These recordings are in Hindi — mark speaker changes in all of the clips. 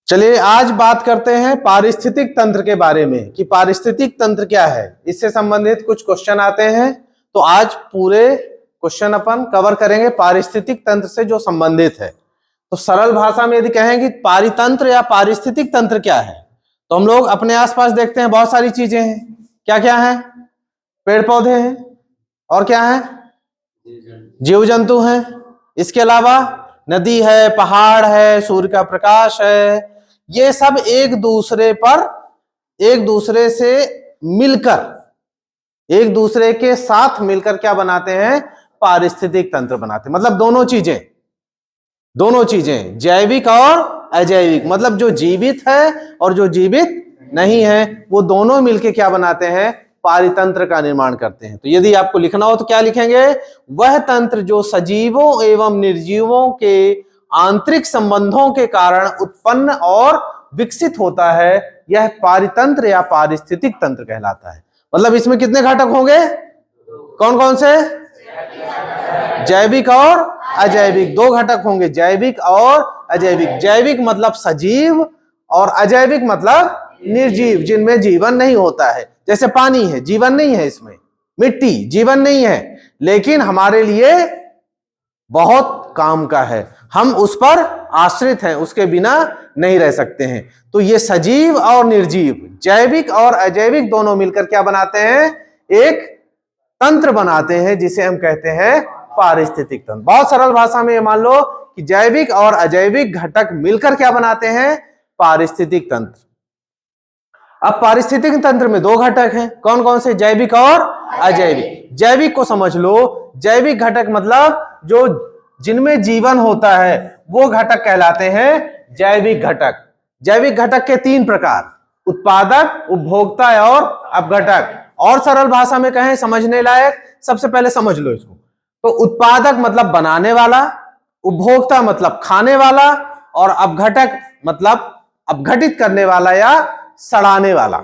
Speaker 1: चलिए आज बात करते हैं पारिस्थितिक तंत्र के बारे में कि पारिस्थितिक तंत्र क्या है। इससे संबंधित कुछ क्वेश्चन आते हैं, तो आज पूरे क्वेश्चन अपन कवर करेंगे पारिस्थितिक तंत्र से जो संबंधित है। तो सरल भाषा में यदि कहें कि पारितंत्र या पारिस्थितिक तंत्र क्या है, तो हम लोग अपने आसपास देखते हैं बहुत सारी चीजें हैं। क्या क्या है? पेड़ पौधे हैं, और क्या है? जीव जंतु हैं। इसके अलावा नदी है, पहाड़ है, सूर्य का प्रकाश है। ये सब एक दूसरे से मिलकर, एक दूसरे के साथ मिलकर क्या बनाते हैं? पारिस्थितिक तंत्र बनाते हैं। मतलब दोनों चीजें जैविक और अजैविक, मतलब जो जीवित है और जो जीवित नहीं है, वो दोनों मिलकर क्या बनाते हैं? पारितंत्र का निर्माण करते हैं। तो यदि आपको लिखना हो तो क्या लिखेंगे? वह तंत्र जो सजीवों एवं निर्जीवों के आंतरिक संबंधों के कारण उत्पन्न और विकसित होता है, यह पारितंत्र या पारिस्थितिक तंत्र कहलाता है। मतलब इसमें कितने घटक होंगे? कौन कौन से? जैविक और अजैविक, दो घटक होंगे, जैविक और अजैविक। जैविक मतलब सजीव और अजैविक मतलब निर्जीव, जिनमें जीवन नहीं होता है। जैसे पानी है, जीवन नहीं है इसमें, मिट्टी जीवन नहीं है, लेकिन हमारे लिए बहुत काम का है, हम उस पर आश्रित हैं, उसके बिना नहीं रह सकते हैं। तो ये सजीव और निर्जीव, जैविक और अजैविक दोनों मिलकर क्या बनाते हैं? एक तंत्र बनाते हैं, जिसे हम कहते हैं पारिस्थितिक तंत्र। बहुत सरल भाषा में मान लो कि जैविक और अजैविक घटक मिलकर क्या बनाते हैं? पारिस्थितिक तंत्र। अब पारिस्थितिक तंत्र में दो घटक हैं, कौन कौन से? जैविक और अजैविक। जैविक को समझ लो, जैविक घटक मतलब जो जिनमें जीवन होता है, वो घटक कहलाते हैं जैविक घटक। जैविक घटक के तीन प्रकार, उत्पादक, उपभोक्ता और अपघटक। और सरल भाषा में कहें समझने लायक, सबसे पहले समझ लो इसको। तो उत्पादक मतलब बनाने वाला, उपभोक्ता मतलब खाने वाला, और अपघटक मतलब अपघटित करने वाला या सड़ाने वाला।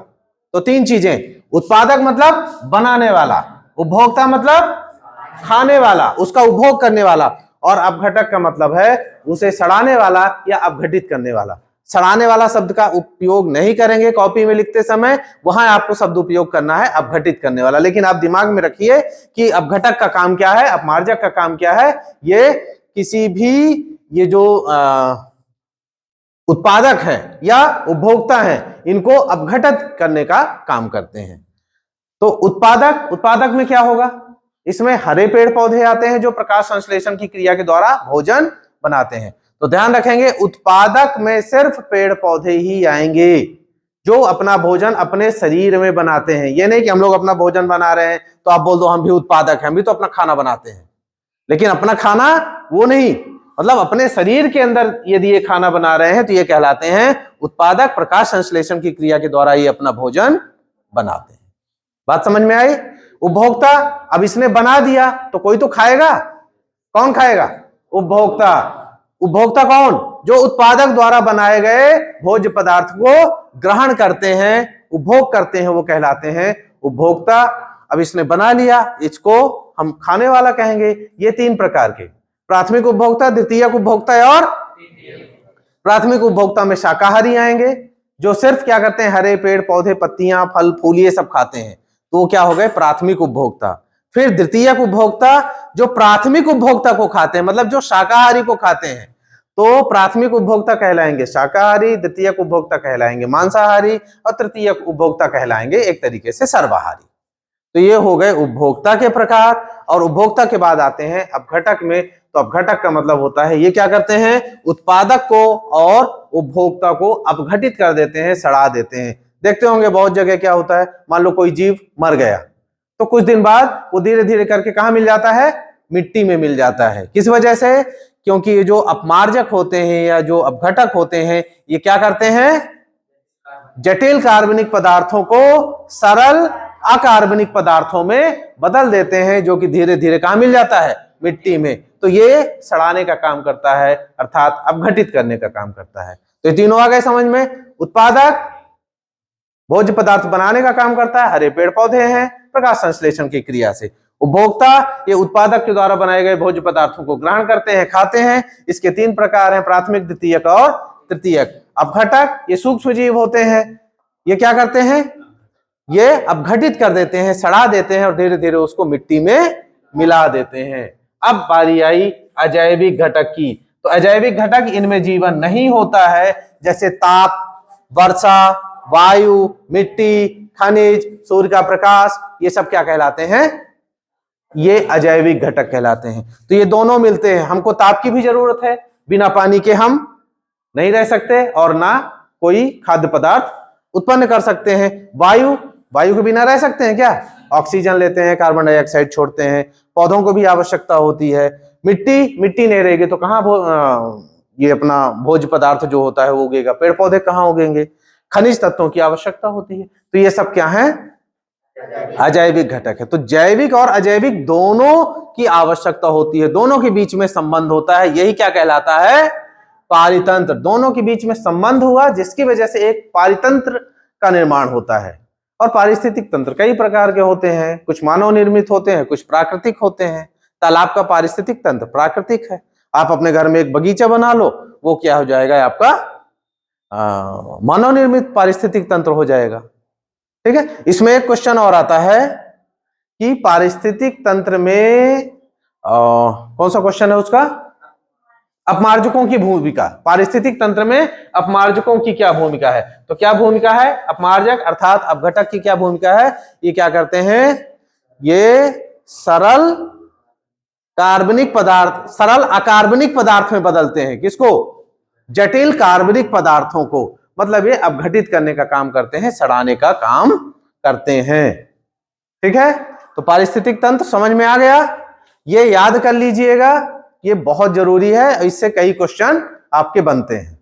Speaker 1: तो तीन चीजें, उत्पादक मतलब बनाने वाला, उपभोक्ता मतलब खाने वाला, उसका उपभोग करने वाला, और अपघटक का मतलब है उसे सड़ाने वाला या अपघटित करने वाला। सड़ाने वाला शब्द का उपयोग नहीं करेंगे कॉपी में लिखते समय, वहां आपको शब्द उपयोग करना है अपघटित करने वाला। लेकिन आप दिमाग में रखिए कि अपघटक का काम क्या है, अपमार्जक का काम क्या है। ये किसी भी ये जो उत्पादक है या उपभोक्ता है, इनको अपघटित करने का काम करते हैं। तो उत्पादक में क्या होगा? इसमें हरे पेड़ पौधे आते हैं जो प्रकाश संश्लेषण की क्रिया के द्वारा भोजन बनाते हैं। तो ध्यान रखेंगे, उत्पादक में सिर्फ पेड़ पौधे ही आएंगे जो अपना भोजन अपने शरीर में बनाते हैं। ये नहीं कि हम लोग अपना भोजन बना रहे हैं तो आप बोल दो हम भी उत्पादक हैं, हम भी तो अपना खाना बनाते हैं, लेकिन अपना खाना वो नहीं, मतलब अपने शरीर के अंदर यदि ये खाना बना रहे हैं तो ये कहलाते हैं उत्पादक। प्रकाश संश्लेषण की क्रिया के द्वारा ये अपना भोजन बनाते हैं। बात समझ में आई? उपभोक्ता, अब इसने बना दिया तो कोई तो खाएगा, कौन खाएगा? उपभोक्ता। उपभोक्ता कौन? जो उत्पादक द्वारा बनाए गए भोज्य पदार्थ को ग्रहण करते हैं, उपभोग करते हैं, वो कहलाते हैं उपभोक्ता। अब इसने बना लिया, इसको हम खाने वाला कहेंगे। ये तीन प्रकार के, प्राथमिक उपभोक्ता, द्वितीयक उपभोक्ता और प्राथमिक उपभोक्ता में शाकाहारी आएंगे, जो सिर्फ क्या करते हैं? हरे पेड़ पौधे, पत्तियां, फल फूल ये सब खाते हैं, तो वो क्या हो गए? प्राथमिक उपभोक्ता। फिर द्वितीयक उपभोक्ता, जो प्राथमिक उपभोक्ता को खाते हैं, मतलब जो शाकाहारी को खाते हैं, तो प्राथमिक उपभोक्ता कहलाएंगे शाकाहारी, द्वितीयक उपभोक्ता कहलाएंगे मांसाहारी, और तृतीयक उपभोक्ता कहलाएंगे एक तरीके से सर्वाहारी। तो ये हो गए उपभोक्ता के प्रकार। और उपभोक्ता के बाद आते हैं अपघटक में। तो अपघटक का मतलब होता है ये क्या करते हैं? उत्पादक को और उपभोक्ता को अपघटित कर देते हैं, सड़ा देते हैं। देखते होंगे बहुत जगह क्या होता है, मान लो कोई जीव मर गया तो कुछ दिन बाद वो धीरे धीरे करके कहां मिल जाता है? मिट्टी में मिल जाता है। किस वजह से? क्योंकि ये जो अपमार्जक होते हैं या जो अपघटक होते हैं, ये क्या करते हैं? जटिल कार्बनिक पदार्थों को सरल अकार्बनिक पदार्थों में बदल देते हैं, जो कि धीरे धीरे कहां मिल जाता है? मिट्टी में। तो ये सड़ाने का काम करता है, अर्थात अपघटित करने का काम करता है। तो ये तीनों आ गए समझ में। उत्पादक भोज्य पदार्थ बनाने का काम करता है, हरे पेड़ पौधे हैं प्रकाश संश्लेषण की क्रिया से। उपभोक्ता, ये उत्पादक के द्वारा बनाए गए भोज्य पदार्थों को ग्रहण करते हैं, खाते हैं। इसके तीन प्रकार हैं, प्राथमिक, द्वितीयक और तृतीयक। अपघटक ये सूक्ष्म जीव होते हैं, ये क्या करते हैं, ये अपघटित कर देते हैं, सड़ा देते हैं और धीरे धीरे उसको मिट्टी में मिला देते हैं। अब बारी आई अजैविक घटक की। तो अजैविक घटक, इनमें जीवन नहीं होता है, जैसे ताप, वर्षा, वायु, मिट्टी, खनिज, सूर्य का प्रकाश, ये सब क्या कहलाते हैं, ये अजैविक घटक कहलाते हैं। तो ये दोनों मिलते हैं। हमको ताप की भी जरूरत है, बिना पानी के हम नहीं रह सकते और ना कोई खाद्य पदार्थ उत्पन्न कर सकते हैं। वायु, वायु के बिना रह सकते हैं क्या, ऑक्सीजन लेते हैं, कार्बन डाइऑक्साइड छोड़ते हैं, पौधों को भी आवश्यकता होती है। मिट्टी, मिट्टी नहीं रहेगी तो कहाँ ये अपना भोज्य पदार्थ जो होता है वो उगेगा, पेड़ पौधे कहाँ उगेंगे। खनिज तत्वों की आवश्यकता होती है। तो ये सब क्या है, अजैविक घटक है। तो जैविक और अजैविक दोनों की आवश्यकता होती है, दोनों के बीच में संबंध होता है, यही क्या कहलाता है, पारितंत्र। दोनों के बीच में संबंध हुआ जिसकी वजह से एक पारितंत्र का निर्माण होता है। और पारिस्थितिक तंत्र कई प्रकार के होते हैं, कुछ मानव निर्मित होते हैं, कुछ प्राकृतिक होते हैं। तालाब का पारिस्थितिक तंत्र प्राकृतिक है। आप अपने घर में एक बगीचा बना लो, वो क्या हो जाएगा, आपका मानव निर्मित पारिस्थितिक तंत्र हो जाएगा। ठीक है। इसमें एक क्वेश्चन और आता है कि पारिस्थितिक तंत्र में कौन सा क्वेश्चन है उसका, अपमार्जकों की भूमिका। पारिस्थितिक तंत्र में अपमार्जकों की क्या भूमिका है। तो क्या भूमिका है, अपमार्जक अर्थात अपघटक की क्या भूमिका है, ये क्या करते हैं, ये सरल कार्बनिक पदार्थ, सरल अकार्बनिक पदार्थ में बदलते हैं। किसको, जटिल कार्बनिक पदार्थों को, मतलब ये अपघटित करने का काम करते हैं, सड़ाने का काम करते हैं। ठीक है। तो पारिस्थितिक तंत्र समझ में आ गया, ये याद कर लीजिएगा, ये बहुत जरूरी है, इससे कई क्वेश्चन आपके बनते हैं।